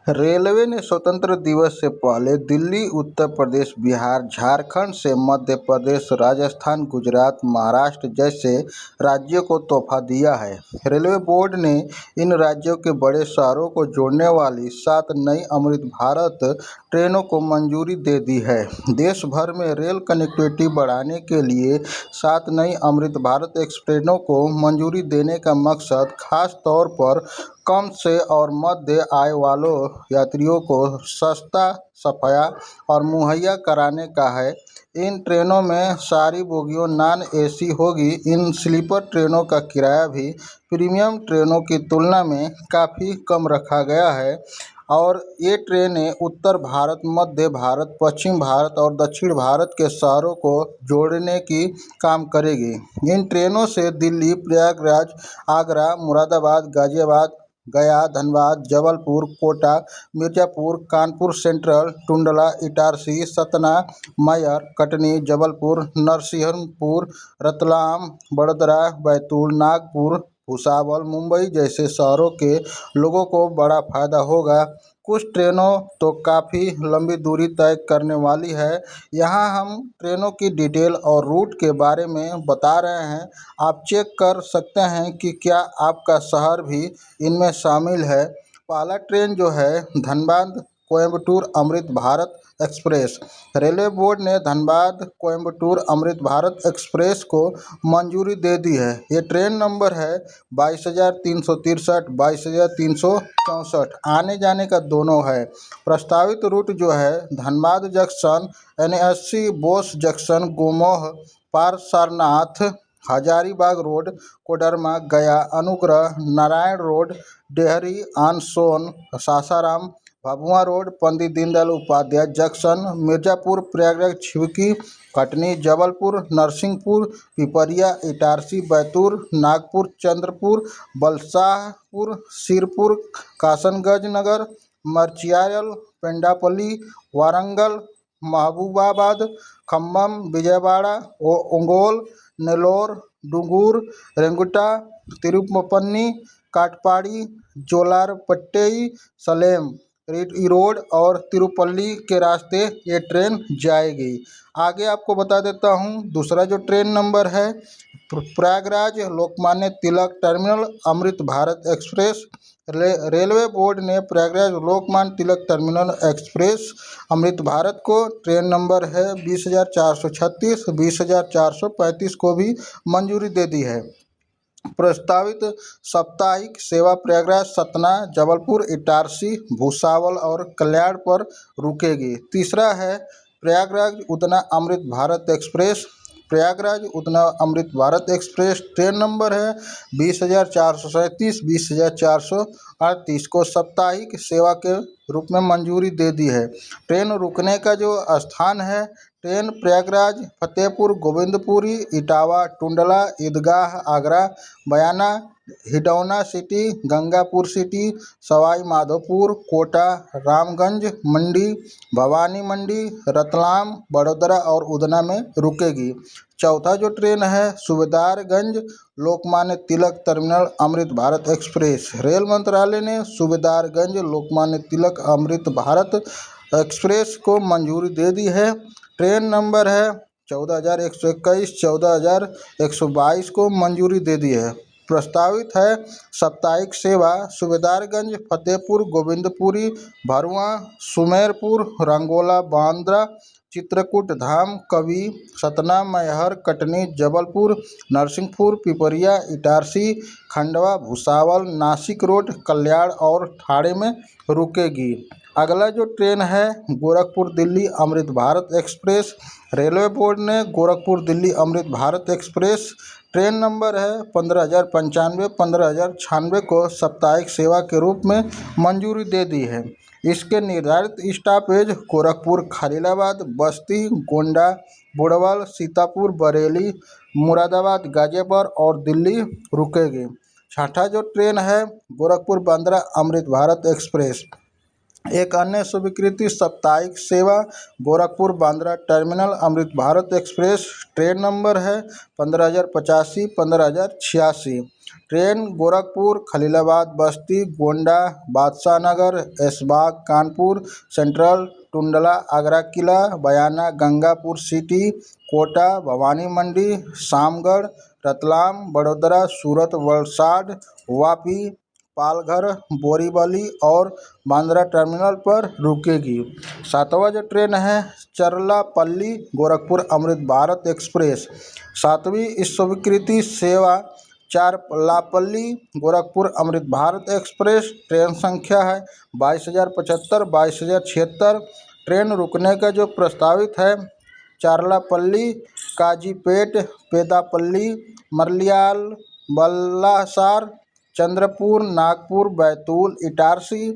Railway ने स्वतंत्रता दिवस से पहले दिल्ली, उत्तर प्रदेश, बिहार, झारखंड से मध्य प्रदेश, राजस्थान, गुजरात, महाराष्ट्र जैसे राज्यों को तोहफा दिया है। रेलवे बोर्ड ने इन राज्यों के बड़े शहरों को जोड़ने वाली 7 नई अमृत भारत ट्रेनों को मंजूरी दे दी है। देश भर में रेल कनेक्टिविटी बढ़ाने के लिए 7 नई अमृत भारत एक्सप्रेसों को मंजूरी देने का मकसद खास तौर पर कम से और मध्य आय वालों यात्रियों को सस्ता सफाया और मुहैया कराने का है। इन ट्रेनों में सारी बोगियां नॉन एसी होगी। इन स्लीपर ट्रेनों का किराया भी प्रीमियम ट्रेनों की तुलना में काफ़ी कम रखा गया है और ये ट्रेनें उत्तर भारत, मध्य भारत, पश्चिम भारत और दक्षिण भारत के शहरों को जोड़ने की काम करेगी। इन ट्रेनों से दिल्ली, प्रयागराज, आगरा, मुरादाबाद, गाजियाबाद, गया, धनबाद, जबलपुर, कोटा, मिर्ज़ापुर, कानपुर सेंट्रल, टुंडला, इटारसी, सतना, मैहर, कटनी, जबलपुर, नरसिंहपुर, रतलाम, बड़ोदरा, बैतूल, नागपुर, भुसावल, मुंबई जैसे शहरों के लोगों को बड़ा फायदा होगा। कुछ ट्रेनों तो काफ़ी लंबी दूरी तय करने वाली है। यहाँ हम ट्रेनों की डिटेल और रूट के बारे में बता रहे हैं। आप चेक कर सकते हैं कि क्या आपका शहर भी इनमें शामिल है। पहला ट्रेन जो है Dhanbad Coimbatore Amrit Bharat express. Railway board ने धनबाद कोयंबटूर अमृत भारत एक्सप्रेस को मंजूरी दे दी है। ये ट्रेन नंबर है 22,363, 22,364। आने जाने का दोनों है। प्रस्तावित रूट जो है Dhanbad junction, NSC Bose junction, Gomoh, Parasnath, Hazaribagh road, Koderma, Gaya, Anugrah, Narayan road, Dehri on Son, Sasaram, Bhabua road, Pandit Deendayal Upadhyay junction, Mirzapur, Prayagraj, Chheoki, Katni, Jabalpur, Narsinghpur, Pipariya, Itarsi, Betul, Nagpur, Chandrapur, Balsapur, Sirpur, Kasanganj Nagar, Mancherial, Peddapalli, Warangal, Mahabubabad, Khammam, Vijayawada, Ongole, Nellore, डूंगूर, रेंगुटा, तिरुपन्नी, काटपाड़ी, जोलारपेट्टई, सलेम, ईरोड और तिरुपल्ली के रास्ते ये ट्रेन जाएगी। आगे आपको बता देता हूँ दूसरा जो ट्रेन नंबर है Prayagraj Lokmanya Tilak terminal Amrit Bharat express. Railway board ने प्रयागराज लोकमान्य तिलक टर्मिनल एक्सप्रेस अमृत भारत को ट्रेन नंबर है 20,436, 20,435 को भी मंजूरी दे दी है। प्रस्तावित साप्ताहिक सेवा प्रयागराज, सतना, जबलपुर, इटारसी, भुसावल और कल्याण पर रुकेगी। तीसरा है Prayagraj Udhna Amrit Bharat express. Prayagraj Udhna Amrit Bharat express train number है 20,437, 20,438 को साप्ताहिक सेवा के रूप में मंजूरी दे दी है। ट्रेन रुकने का जो स्थान है ट्रेन प्रयागराज, फतेहपुर, गोविंदपुरी, इटावा, टुंडला, ईदगाह, आगरा, बयाना, हिडौना सिटी, गंगापुर सिटी, सवाई माधोपुर, कोटा, रामगंज मंडी, भवानी मंडी, रतलाम, बड़ोदरा और उधना में रुकेगी। चौथा जो ट्रेन है Subedarganj Lokmanya Tilak terminal Amrit Bharat express. Rail मंत्रालय ने सूबेदारगंज लोकमान्य तिलक अमृत भारत एक्सप्रेस को मंजूरी दे दी है। ट्रेन नंबर है 14,121, 14,122 को मंजूरी दे दी है। प्रस्तावित है साप्ताहिक सेवा सूबेदारगंज, फतेहपुर, गोविंदपुरी, भरुआ, सुमेरपुर, रंगोला, बांद्रा, चित्रकूट धाम, कवि, सतना, मैहर, कटनी, जबलपुर, नरसिंहपुर, पिपरिया, इटारसी, खंडवा, भुसावल, नासिक रोड, कल्याण और ठाणे में रुकेगी। अगला जो ट्रेन है Gorakhpur Delhi Amrit Bharat express. Railway board ने Gorakhpur Delhi Amrit Bharat express train number है 15,095, 15,096 को साप्ताहिक सेवा के रूप में मंजूरी दे दी है। इसके निर्धारित स्टॉपेज गोरखपुर, खलीलाबाद, बस्ती, गोंडा, बुड़वल, सीतापुर, बरेली, मुरादाबाद, गाजियाबाद और दिल्ली रुकेगी। छठा जो ट्रेन है गोरखपुर बांद्रा अमृत भारत एक्सप्रेस। एक अन्य स्वीकृति साप्ताहिक सेवा Gorakhpur Bandra terminal Amrit Bharat express train number है 15,085 15,086। ट्रेन गोरखपुर खलीलाबाद बस्ती गोंडा बादशाह नगर ऐशबाग कानपुर सेंट्रल टुंडला आगरा किला बयाना गंगापुर सिटी कोटा भवानी मंडी शामगढ़ रतलाम बड़ोदरा सूरत वलसाड वापी पालघर बोरीवली और बांद्रा टर्मिनल पर रुकेगी। 7वां जो ट्रेन है चरलापल्ली गोरखपुर अमृत भारत एक्सप्रेस 7वीं स्वीकृति सेवा चारलापल्ली गोरखपुर अमृत भारत एक्सप्रेस ट्रेन संख्या है 22,075 22,076। ट्रेन रुकने का जो प्रस्तावित है चारलापल्ली काजीपेट पेदापल्ली मरलियाल बल्लासार चंद्रपुर नागपुर बैतूल इटारसी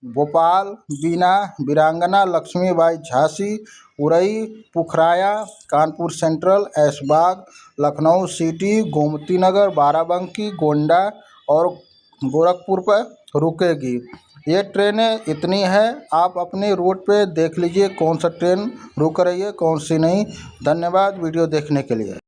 भोपाल बीना वीरांगना लक्ष्मीबाई झांसी उरई पुखराया कानपुर सेंट्रल ऐशबाग लखनऊ सिटी गोमती नगर बाराबंकी गोंडा और गोरखपुर पर रुकेगी। ये ट्रेनें इतनी है, आप अपने रूट पे देख लीजिए कौन सा ट्रेन रुक रही है कौन सी नहीं। धन्यवाद वीडियो देखने के लिए।